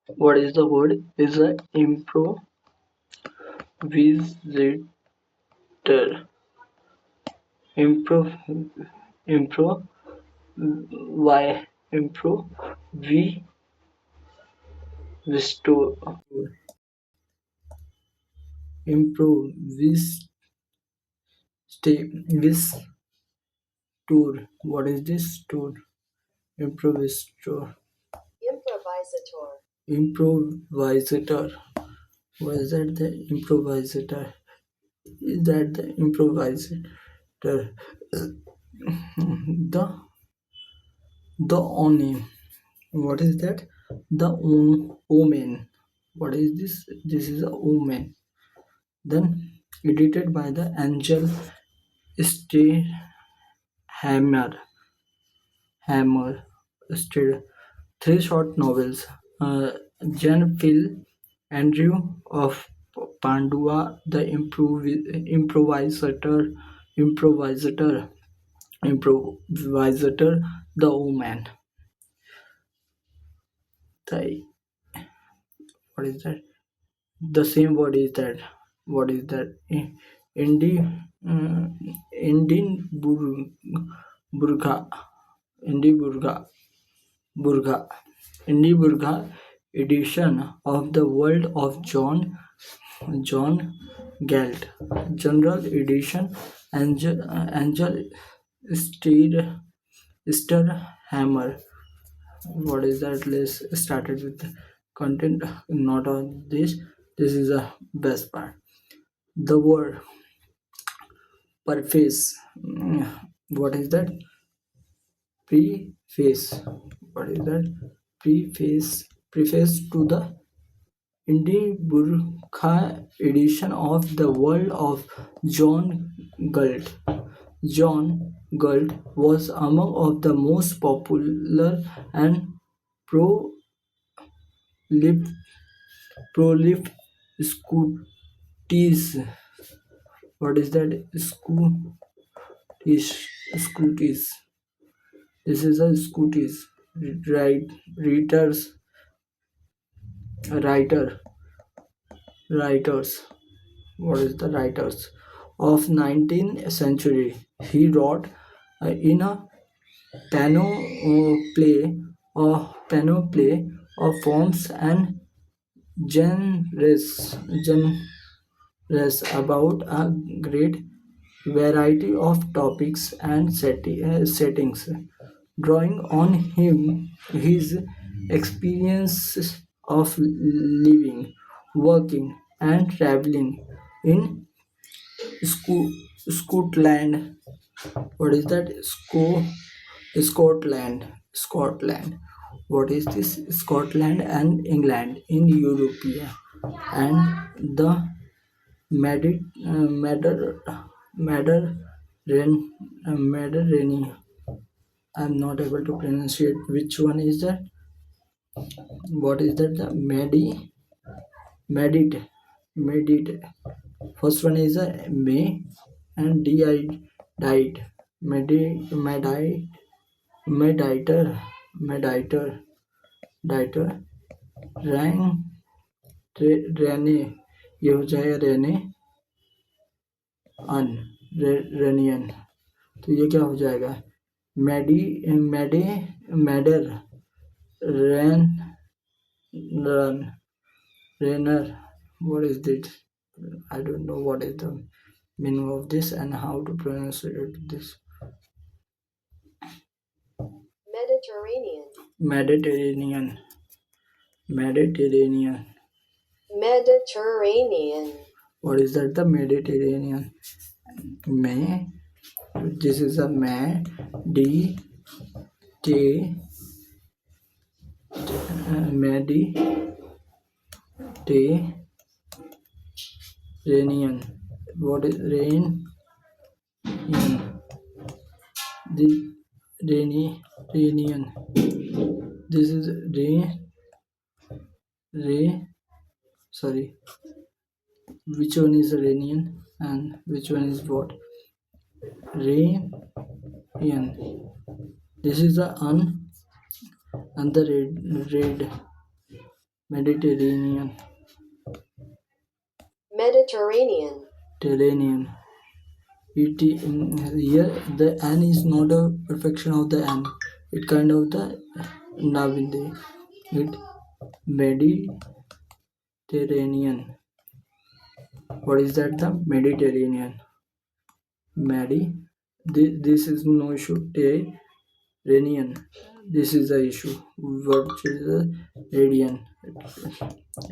What is the word? Is a improvisator. Improv. Improv. Why? Improv. We restore. Improve. This tour. What is this tour? Improvisator. Improvisator. What is that? The improvisator. Is that the improvisator? The Omen. What is that? The Omen. What is this? This is a Omen. Then edited by the Angel Stay Hammer. Hammer. Stay. Three short novels. Uh, Jan Phil Andrew of Pandua, the improvisator, improvisator, the Omen. The what is that? The same word is that. What is that? Indi, uh, Indin Burga, Indi Burga, Indi Burga edition of the World of John Galt, General Edition, Angel Steer Hammer. What is that? Let's started with the content. Not on this. This is the best part. The word preface. What is that? Preface. What is that? Preface to the Indie Burkha edition of The World of John Galt. John Galt was among of the most popular and prolific prolific Scottish. What is that? Scottish. This is a Scottish right writer writers. What is the writers of 19th century? He wrote in a panoply of forms and genres about a great variety of topics and settings, drawing on his experiences of living, working, and traveling in Scotland. What is that? Scotland. What is this? Scotland and England in Europe and the Mediterranean. I'm not able to pronounce it. Which one is that? What is that? The Medit. Medit. First one is a May and died. Mediter. Mediter. Diter. Rang. रहने ये हो जाएगा रहने अन Réunion तो ये क्या हो जाएगा मेडी मेडे मेडर रैन रन रेनर what is this I don't know what is the meaning of this and how to pronounce this Mediterranean Mediterranean what is that the Mediterranean May this is a May D T Mediterranean what is rain the rainian this is ray sorry which one is rainian and which one is what rainian this is the un and the red Mediterranean. Mediterranean. Terranean. Here the n is not a perfection of the n. It kind of the navinde. It Mediterranean. What is that? The Mediterranean. Medi. This is no issue. Terranean. This is the issue. What is the radian?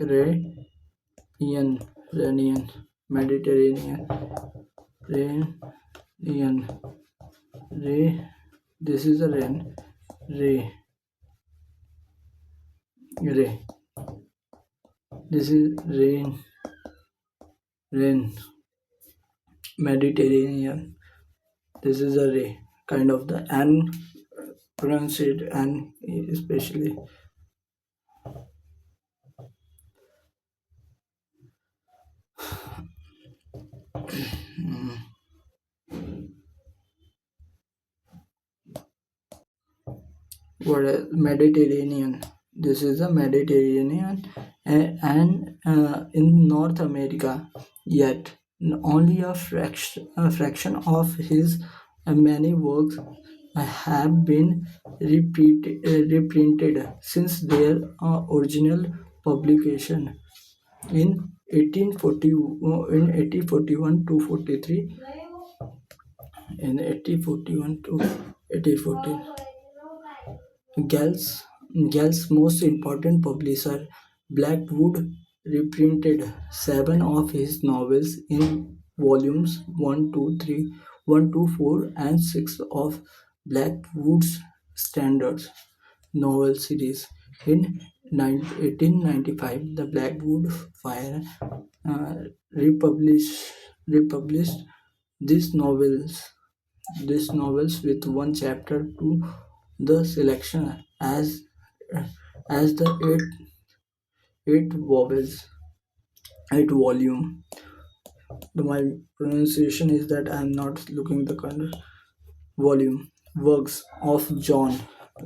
Radian. Radian. Mediterranean. Radian. Ray. This is a rain. Ray. Ray. This is rain. Rain. Mediterranean. This is a ray. Kind of the N pronounce it and especially what Mediterranean. This is the Mediterranean and in North America. Yet only a fraction of his many works have been reprinted since their original publication in 1841 to 43. In 1841 to 1814, Gall's Gall's most important publisher, Blackwood, reprinted seven of his novels in volumes 1, 2, 3, 1, 2, 4, and 6 of Blackwood's standards novel series. In 1895, the Blackwood Fire uh, republished these novels with one chapter to the selection as the eight vowels eight volume. My pronunciation is that I am not looking the correct volume works of John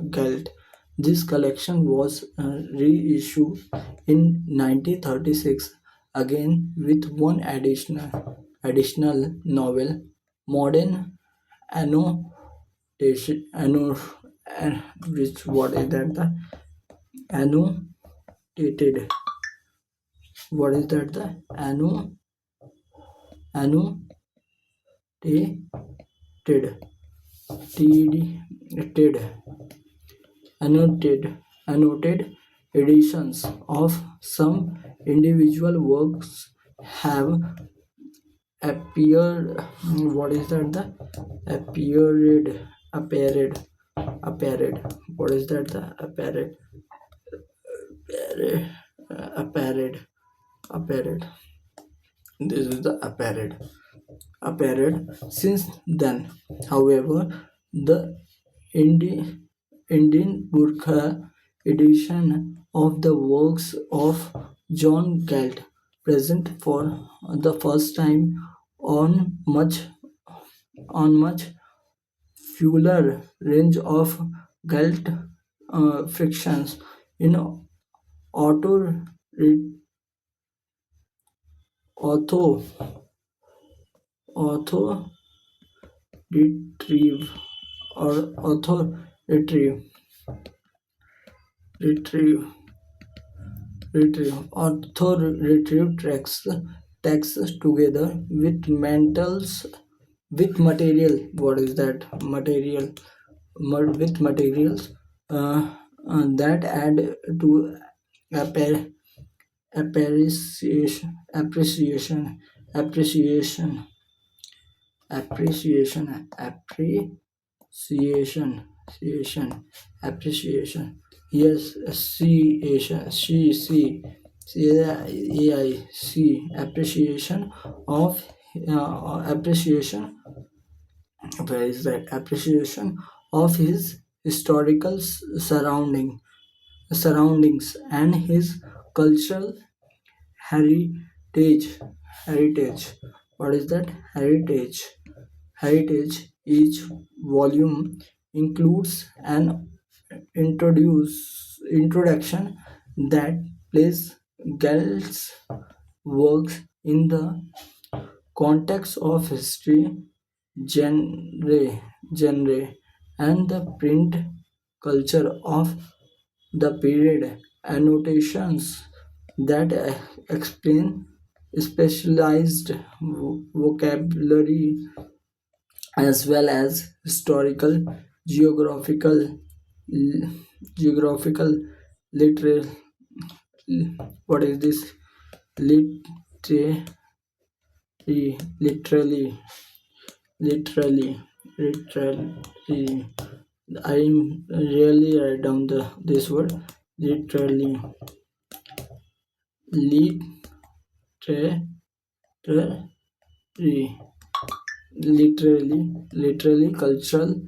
Galt. This collection was reissued in 1936 again with one additional novel, Modern Annotation. Which what is that? The annotated. What is that? The annotated. TD annotated editions of some individual works have appeared. What is that? The appeared. What is that? The appeared. Appeared. This is the appeared. Since then, however, the Indi- Indian Burkha edition of the works of John Galt present for the first time on much fuller range of Galt frictions in auto auto auto retrieve or auto retrieve retrieve retrieve texts together with material. What is that? With materials that add to appar- appreciation appreciation appreciation appreciation appreciation. Yes, see Asian see AI see appreciation. Where is that? Appreciation of his historical surroundings and his cultural heritage. Heritage. What is that? Heritage. Each volume includes an introduction that place Galt's works in the context of history, genre, genre, and the print culture of the period. Annotations that explain specialized vocabulary as well as historical, geographical, l- geographical, literal. What is this? Literary, literally, literally. I'm really write down this word literally, literary, literally, cultural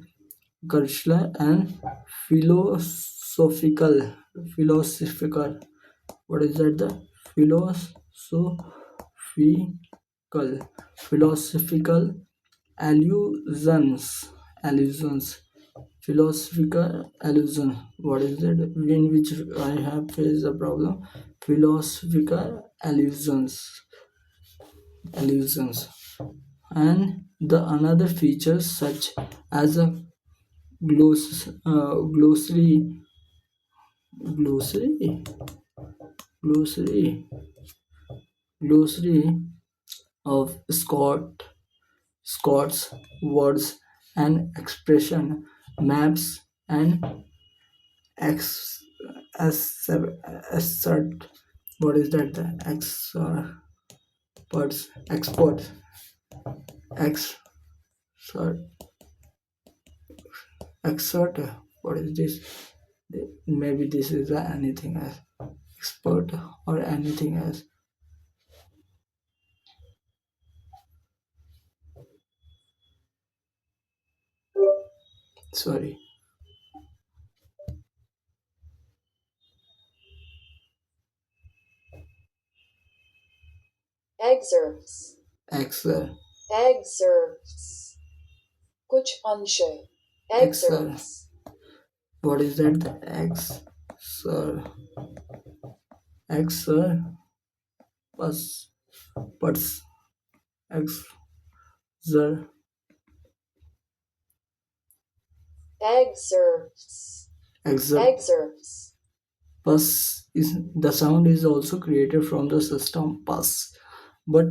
and philosophical, philosophical. What is that? The philosophical allusions, allusions, philosophical allusion. What is that? In which I have faced a problem. Philosophical allusions, and the another features such as a glossary, glossary, glossary, glossary of Scots words and expression, maps and ex assert. What is that? The experts, exert, exert. What is this? Maybe this is anything else. Expert or anything else. Sorry. excerpts, Excel, excerpts, कुछ अंश है, Excel. excerpts, What is that? The Excel, Excel, bus, buts, Excel, excerpts, Excel. excerpts, Bus is the sound is also created from the system bus, but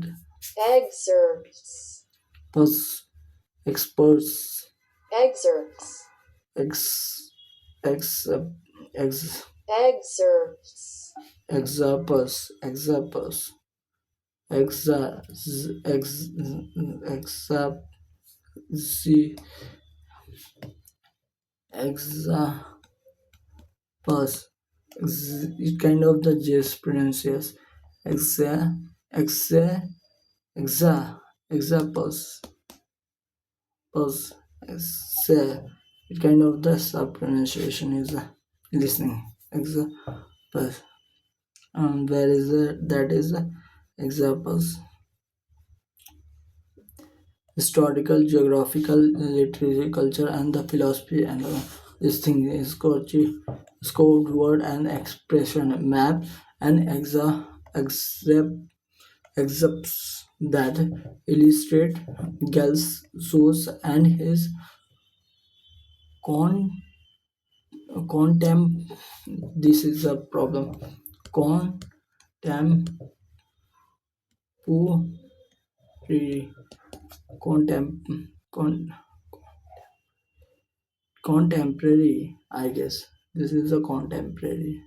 excerpts, bus experts excerpts, ex ex ex excerpts, examples examples exa ex exa z examples it kind of the just pronunciation exa exa exa examples pulse exa it kind of the sub pronunciation is listening examples where is that is examples historical, geographical, literary, culture, and the philosophy. And this thing is code word and expression map and excerpts that illustrate Gell's source and his con contem. This is a problem. Contemporary, contem, con, contemporary. I guess this is a contemporary,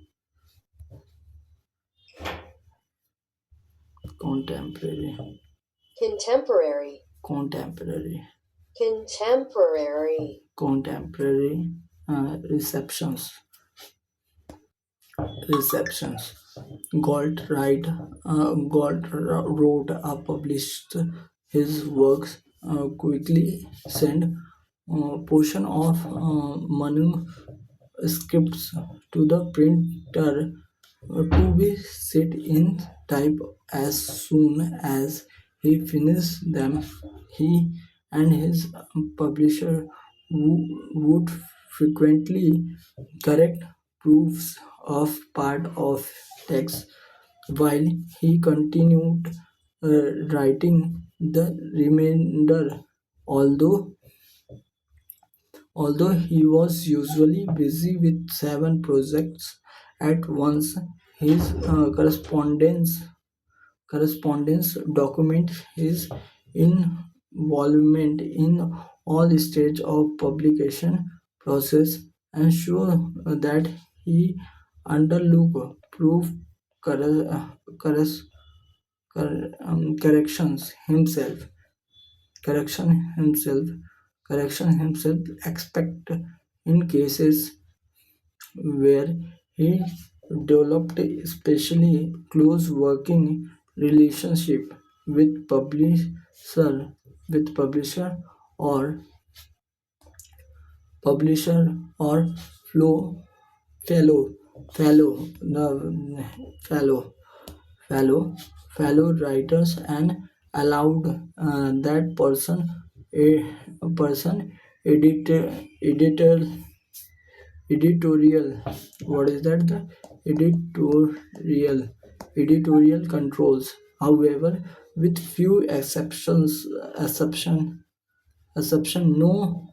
contemporary, contemporary, contemporary, contemporary receptions. Receptions. Galt wrote published his works quickly sent portion of manuscripts to the printer to be set in type as soon as he finished them. He and his publisher would frequently correct proofs of part of text while he continued writing the remainder. Although although he was usually busy with seven projects at once, his correspondence documents his involvement in all stages of publication process and show that he undertook proof corres- corrections himself correction himself correction himself expect in cases where he developed especially close working relationship with publisher or or flow fellow fellow no, fellow fellow fellow writers and allowed that a person editor editorial what is that the editorial controls, however, with few exception no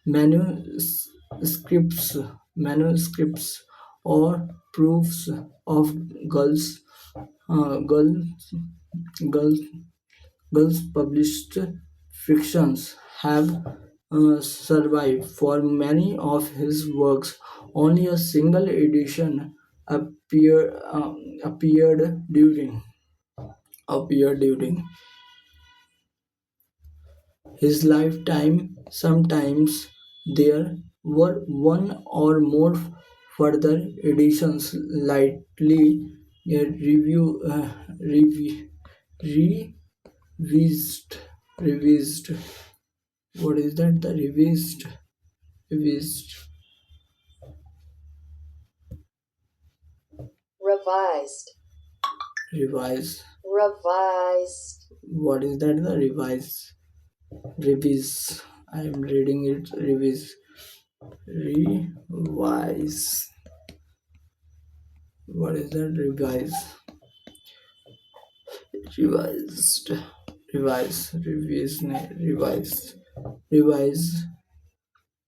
manuscripts manuscripts or proofs of girls girls girls published fictions have survived. For many of his works only a single edition appeared during his lifetime. Sometimes there were one or more further editions, lightly review, revised, revised. What is that? The revised, revised, revise. revised, What is that? The revise, revise. I am reading it. Revise, revise. What is that? Revise, revised, revise, revise,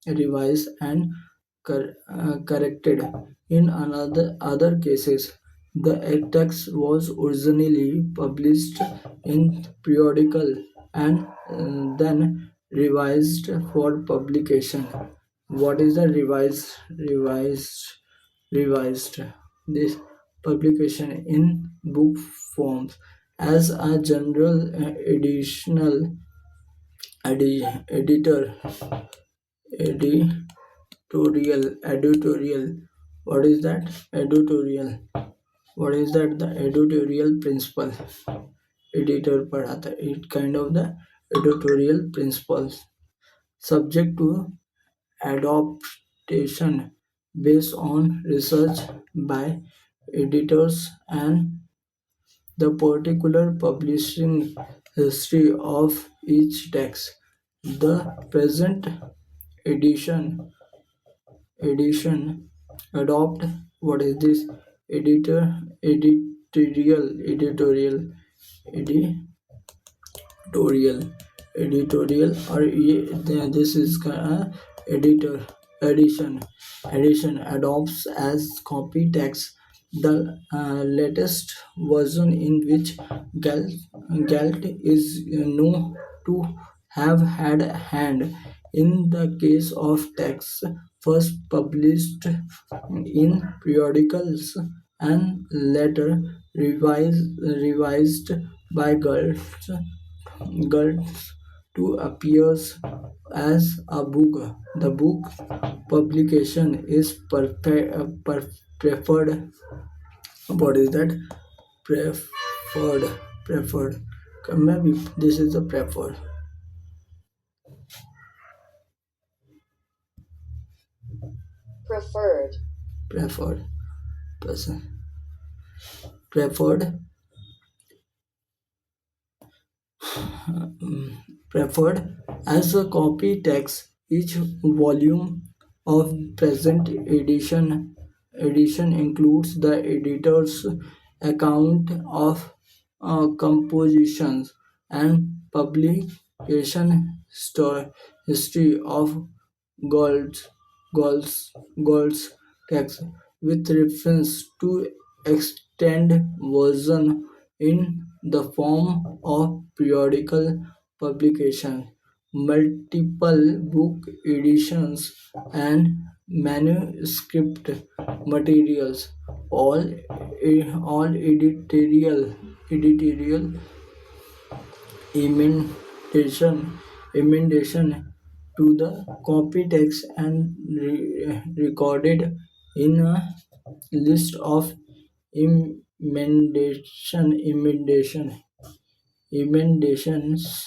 revised and corrected. In another other cases, the text was originally published in periodical and then revised for publication. What is the revised? This publication in book forms as a general editor editorial. What is that? Editorial. What is that? The editorial principle. Editor पढ़ाता है. It kind of the editorial principles subject to adaptation based on research by editors and the particular publishing history of each text. The present edition edition adopt what is this editorial editorial editorial or this is editor edition adopts as copy text the latest version in which Galt is known to have had a hand in the case of texts first published in periodicals and later revised by Galt to appears as a book. The book publication is preferred. What is that? Preferred. Preferred. Maybe this is the preferred, preferred person. Preferred. Preferred as a copy text. Each volume of present edition edition includes the editor's account of compositions and publication history of Gold's Gold's text with reference to extant version in the form of periodical publication, multiple book editions, and manuscript materials, all editorial emendation to the copy text and recorded in a list of emendations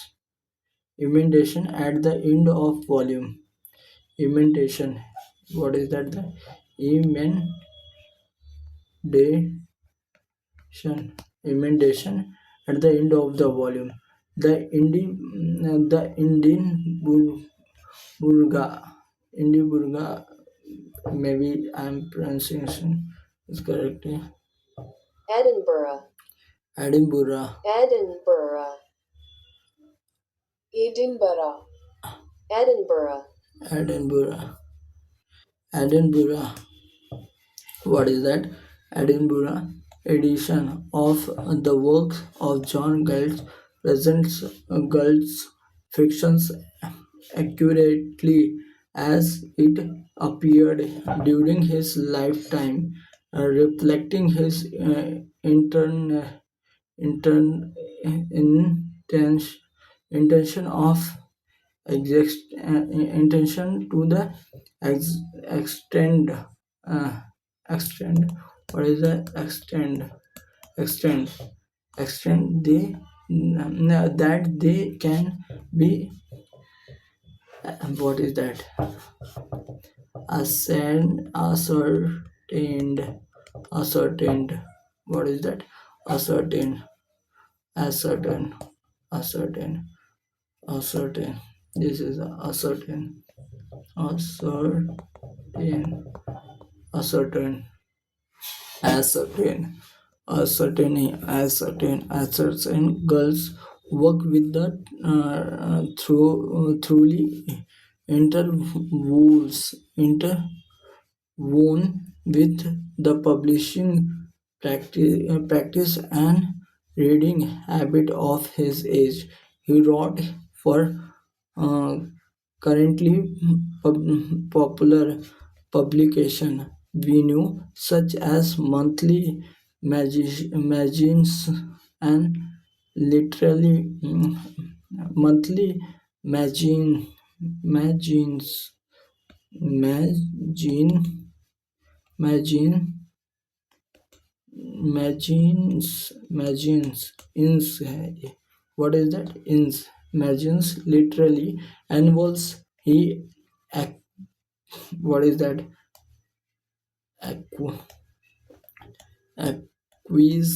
emendation at the end of volume. Emendation, what is that? The emendation at the end of the volume. The Indian Burga, Indian Burga, maybe I'm pronouncing is correctly. Edinburgh, Edinburgh, Edinburgh, Edinburgh, Edinburgh, Edinburgh, Edinburgh. What is that? Edinburgh edition of the works of John Galt presents Galt's fictions accurately as it appeared during his lifetime, reflecting his intern, intention of intention to the ex- extend uh, extend what is the extend extend they that they can be what is that ascertained ascertained what is that ascertain ascertain ascertain ascertain this is ascertain ascertain ascertain ascertain ascertain girls work with the truly interwoves interwoven with the publishing practice and reading habit of his age. He wrote for uh, currently popular publication venue such as monthly magazines and literally monthly magazines magazine magazine magazines ins what is that ins magazines literally annuals he ac- what is that Acqu- acquis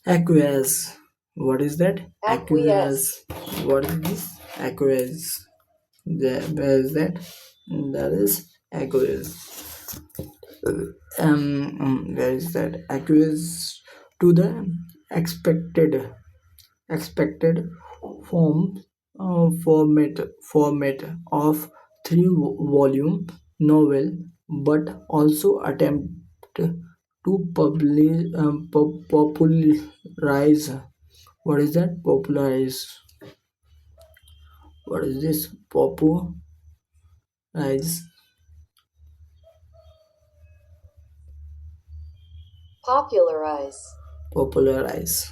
acquiesce what is that acquiesce, what is this acquiesce where is that that is acquiesce where is that acquiesce to the expected expected form format of three-volume novel, but also attempt to popularize. What is that? Popularize. What is this? Popularize. popularize, Popularize.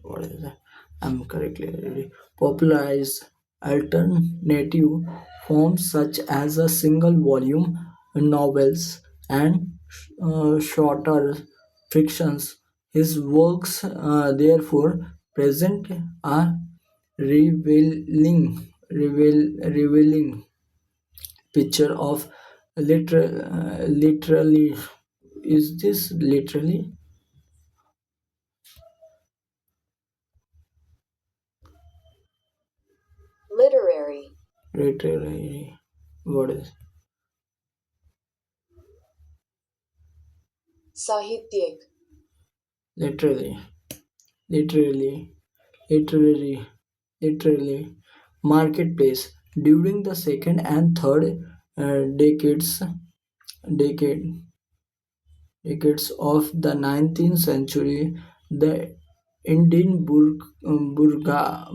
What is that? I'm correctly reading. Popularize alternative forms such as a single volume novels and shorter fictions. His works, therefore, present a revealing picture of literally. Is this literally? Literary. What is Sahityak. literally? Literally. Literary. Literally. Marketplace. During the second and third decade decades of the 19th century, the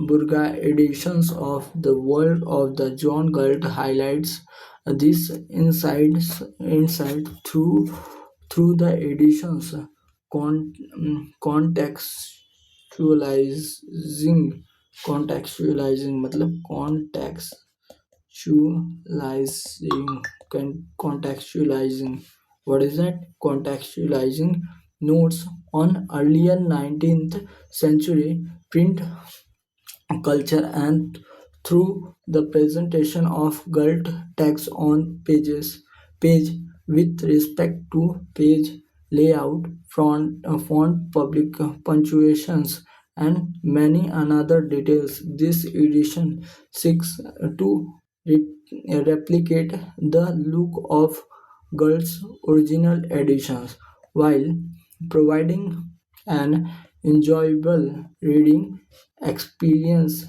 Burga editions of The World of the John Galt highlights this insight through the editions contextualizing मतलब contextualizing. What is that? Contextualizing notes on earlier 19th century print culture and through the presentation of Galt text on page with respect to page layout, font public punctuations and many another details. This edition seeks to replicate the look of Galt's original editions while providing an enjoyable reading experience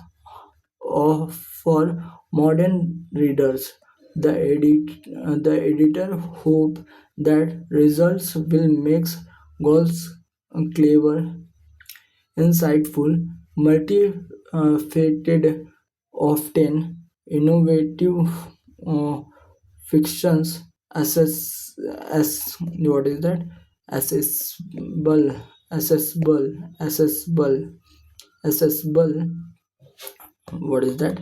for modern readers. The editor hope that results will make goals clever, insightful, multifaceted, often innovative uh, fictions as what is that accessible accessible accessible accessible what is that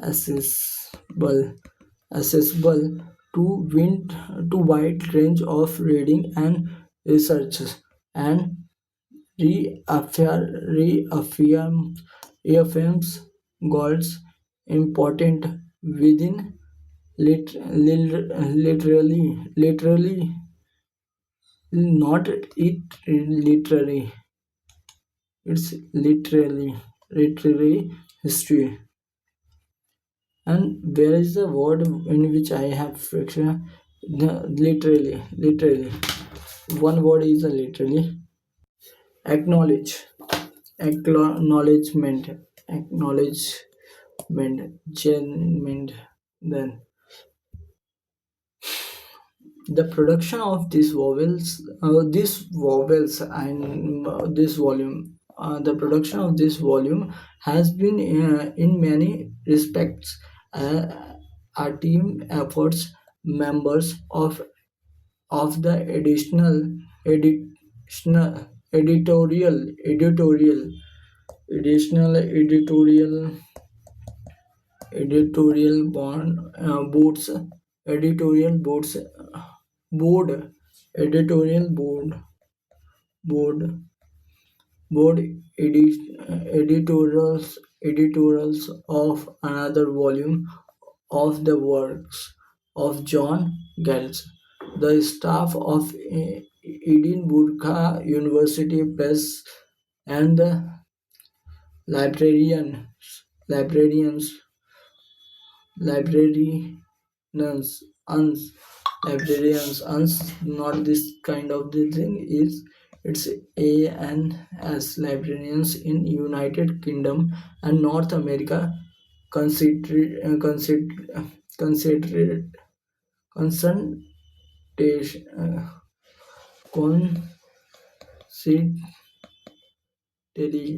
accessible accessible to wind to wide range of reading and researches and reaffirms God's important within literally not it literary it's literary history. And where is the word in which I have friction? Literally. One word is a literally. Acknowledge. Acknowledgement. Acknowledgement. Genuine. Then the production of these vowels and this volume. The production of this volume has been in many respects uh, a team efforts. Members of the additional additional editorial boards editorial boards board editorial board board editorials of another volume of the works of John Galt. The staff of Edinburgh University Press and the librarians librarians uns librarians not this kind of the thing is it's ANS librarians in United Kingdom and North America consider consider consultation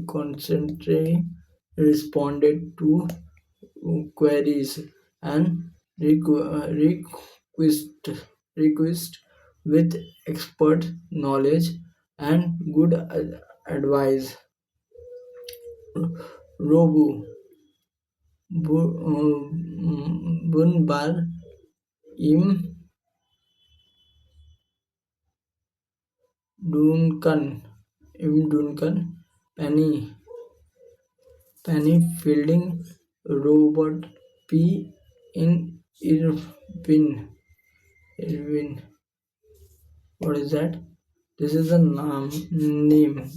constantly responded to queries and request with expert knowledge and good advice. Robu Bunbar Im Duncan Penny Fielding Robert P. in Irwin. What is that? This is a name.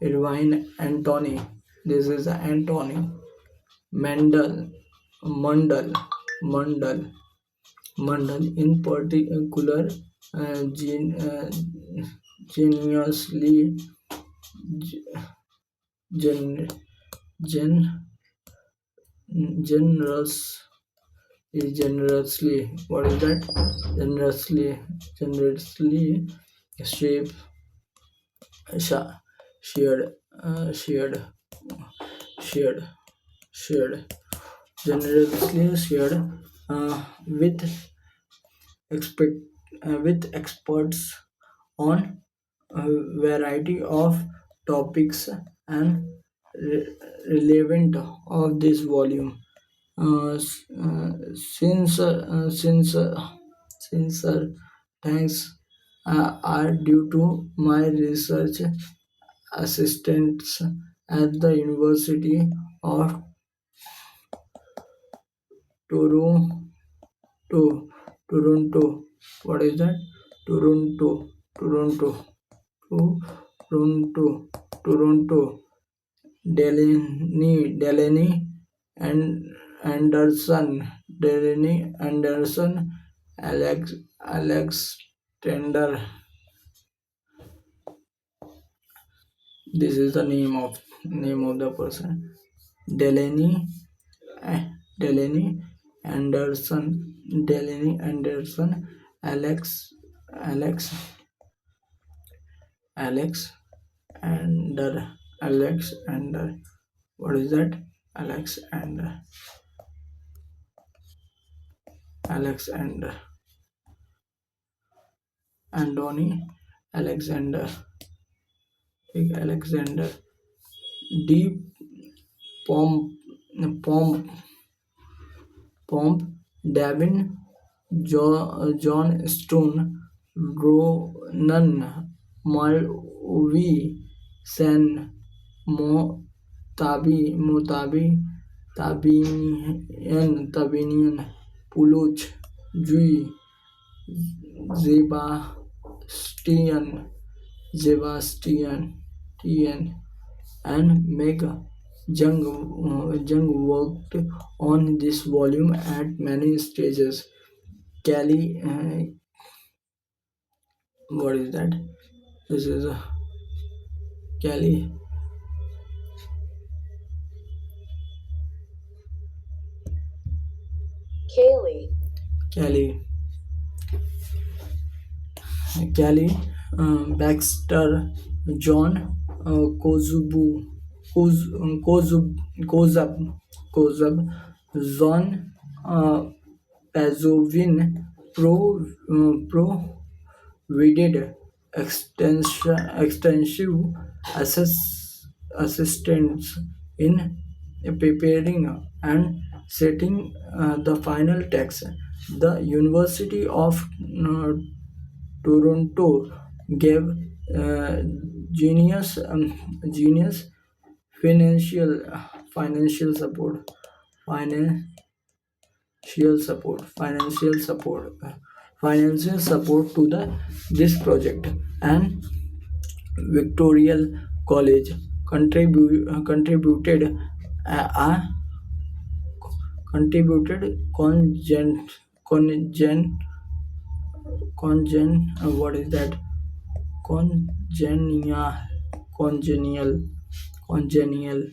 Irvine Anthony. This is Anthony. Mandal, Mandal, Mandal, Mandal in particular, geniusly, gen, gen, generous, is generously. What is that? Generously shape, shared, shared, shared, shared, generously shared with expect with experts on a variety of topics and relevant of this volume. Since thanks are due to my research assistants at the University of Toronto. Toronto. What is that? Toronto. Toronto. Toronto. Toronto. Delaney and Anderson. Delaney Anderson. Alexander. This is the name of the person. Delaney. Delaney Anderson. Delaney Anderson. Alex. Alex. Alex. Alexander. What is that? Alexander. Alexander. Anthony. Alexander. Alexander. Deep Pomp. Pomp. Pomp. Davin. John Stone. Ronan. Malvi. Sen. Motabi. Tabinian. Puluch. Jui. Sebastian, Sebastian, and Meg Jung worked on this volume at many stages. Kelly, what is that? This is Kelly. Kaylee, Kelly. Kelly, Baxter, John, Kozubu, Kozub, Zon, Pazovin, provided extensive assistance in preparing and setting the final text. The University of Toronto gave uh, genius genius financial support financial financial support to the this project, and Victoria College uh, contributed what is that? Congenial congenial congenial